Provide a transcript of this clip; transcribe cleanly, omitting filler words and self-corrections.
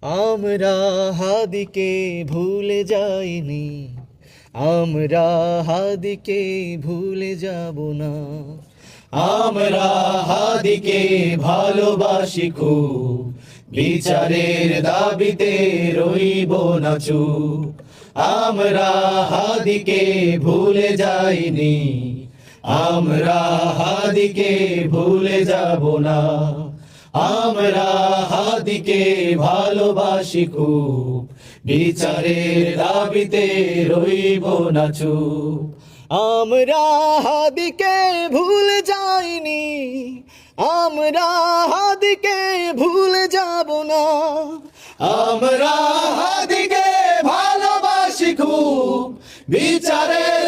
আমরা হাদিকে ভুলে যাইনি, আমরা হাদিকে ভুলে যাব না। আমরা হাদিকে ভালোবাসি খুব, বিচারের দাবিতে রইব না চুপ। আমরা হাদিকে ভুলে যাইনি, আমরা হাদিকে ভুলে যাব না। আমরা হাদিকে ভালোবাসি খুব, বিচারের দাবিতে রইব না চুপ। আমরা হাদিকে ভুলে যাইনি, আমরা হাদিকে ভুলে যাব না। আমরা হাদিকে ভালোবাসি খুব, বিচারের